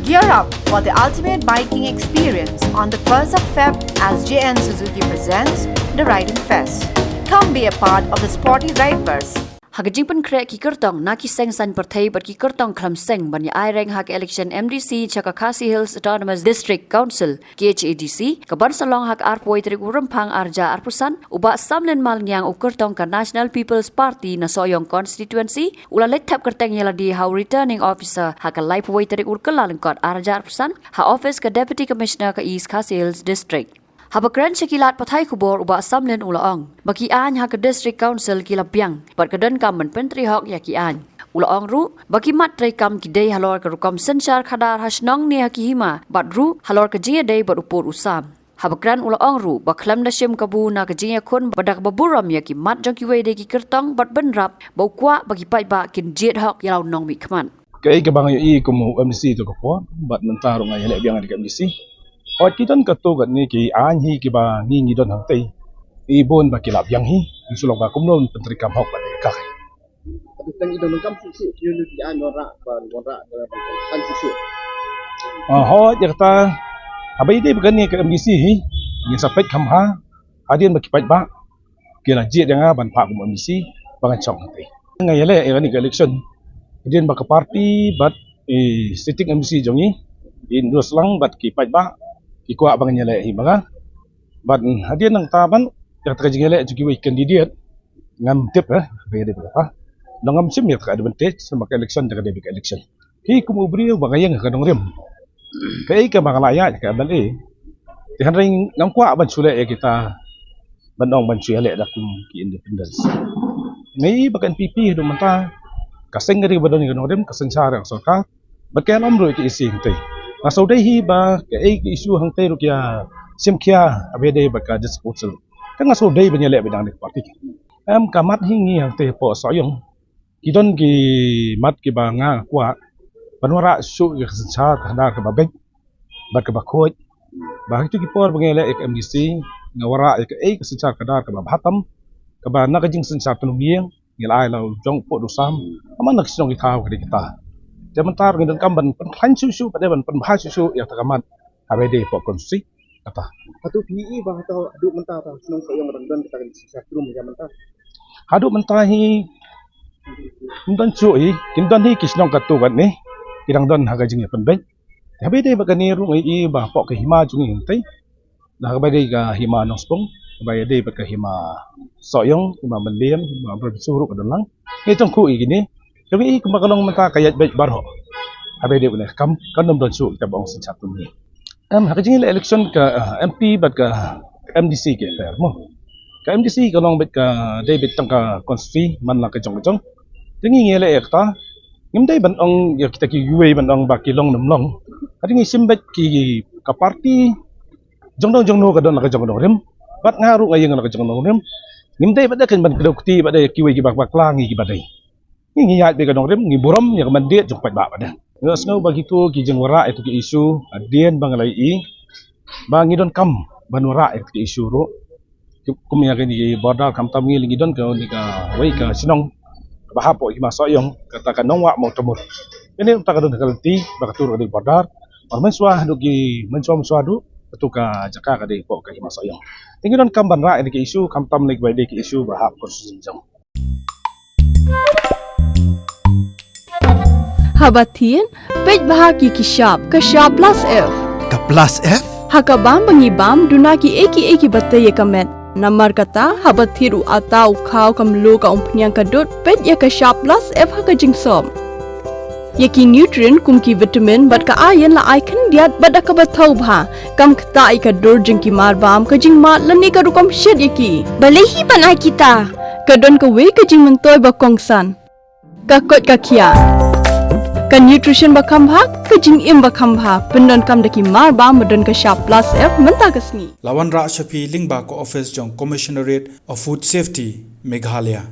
Gear up for the ultimate biking experience on the 1st of Feb as JN Suzuki presents the Riding Fest. Come be a part of the sporty riders. Hagajing pen krek ki kertong na ki seng san perthai but ki kertong khlam seng ban ai reng hak election MDC Chakakasi Hills Autonomous District Council KHADC kabar salong hak arpoi trik urempang arja arpusan uba Samlin Malngiang u kertong ka National People's Party na soyong constituency ula let tap kerteng yala di how returning officer hak life way trik ur kelalengkot arja arpusan ha office ka Deputy Commissioner ka East Khasi Hills District. Habakran sekilat pathai kubor uba Samlin ulaong. Baki an ha ke District Council kila Biang. Bat ke Donkam men Pyntreikam ya ki an. Ulaong ru baki Pyntreikam ki day halor ke rukam sensar khadar hasnong ni haki hima. Bat ru halor ke jia day bat upur usam. Habakran ulaong ru baklam na sim kabu na ke jia kun badak baburam ya ki mat jong ki way day ki kertong bat benrap bau kwa bagi pai ba kin jet hok yalau nong mi kman. Kay ke bang i kumu MDC to ko bat mentaro ngai hele Biang di MDC. Ot kiton katu kat ni ki an hi ki ba ngi don hang tei ibon ba kilap yang hi sulong ba kumnon Pyntreikam hok ba ka tang idon Donkam susu yun di an ora kan susu ho ya ta abai dei ba ni ke MDC hi ni sapet kham ha adien ba ki pai ba kila je danga ban pa kum MDC ba kan chong tei ngai le ni ke election adien ba ka party bat sitting MDC jongi in dos lang bat ki pai ba ikwa bang nyale hi baga bat hadian nang taban ya ta jingele jugi we candidate ngam tip be de ba ngam sim ya ka advantage sama election daga de election hi kum ubri ba yang ka dong rem kai ka Meghalaya ka ban ti han ring ngam kwa ban sule ya kita ban ong ban sule da kum ki independence ngai ba kan PP do manta ka seng ri ba don ka dong rem ka seng sa ra sarkar ba ka lam ro ki isi te so dai hi ba ke issue hang te rukia simkhia abede ba ka disposal kang so dai banya le bidang ni party am kamat hi ngi hang te po soyong kidon ki mat ki ba nga kwa banwara su ki sa ka da ka ba bek ba ka ba khoj ba hi ki por banya le MDC ngawara ka ka sa ka da ka ba bhatam ka ba na ka jing sin sa tanu biang ngil ai lo jong po du sam ama nak sinong ki thau ka kita Sementara dengan kamban penhan susu pada ban bahas susu yang teramat abede pok konsi apa atau PE bah atau aduk mentah atau senong yang rendang kita kan sisa krum yang mentah aduk mentah hi ndon cui kindon hi kisnong katu kan ni kirang don haga jing pen ben abede bagani ru ngai bah pok ke hima jungi tai dah abede ka hima nospong abede ba ka hima soyong hima mendiam hima bersuru kedalang ni tongku gini Kami kumakalong mata kayat baik barho. Abai dia boleh kam kan don su kita bang satu ni. Hakajing election ka MP bat ka MDC ke fair mo. Ka MDC kalong bet ka David tang ka konsti man la ka jong. Tingi ngele ekta. Ngimdai ban ong ya kita ki yuai ban ong ba ki long nam long. Kading simbet ki ka party jong no ka don la ka jong rem. Bat ngaru ngayeng la ka jong rem. Ngimdai bat kan ban kedokti bat ki yuai ki bak langi ki badai. Ngi yat be kadong rem ngi buram ya mandet jok pat ba pada ngas ngau begitu ki jengwara itu ki isu adien bangalai bangi don kam banwara itu ki isu ro kum ya ni border kam tam ngi don ka ni ka wei ka sinong bahapo ki masoyong katakan nongwa mau temur ini utak kadon kalti bakatur di border menswa du ki menswa du petuka jaka ka de po ka masoyong ngi don kam banra ini ki isu kam tam ni ki isu bahap konstitusi Habatin, pej bahagi ki shop plus F. Ka plus F? Hakabam bangibam duna ki eki batte ye kamet. Namar kata habathiru atau khau kamlu ka umpnyang kadut pej ye ka shop plus F hakajing som. Ye ki nutrient kum ki vitamin bat ka iron la icon diat bat ka bathau bha kam kta ka dur jing ki marbam ka jing mat lani ka rukam shed ye ki. Balehi banai kita. Kadon ka we ka jing mentoy ba kongsan. Ka kot ka kia. Kan nutrition bakam bhag kajing im bakam bha pendon kam daki mar ba modon ka sharp plus F menta kasni Lawan Ra Shafi Lingba ko office jong Commissionerate of Food Safety Meghalaya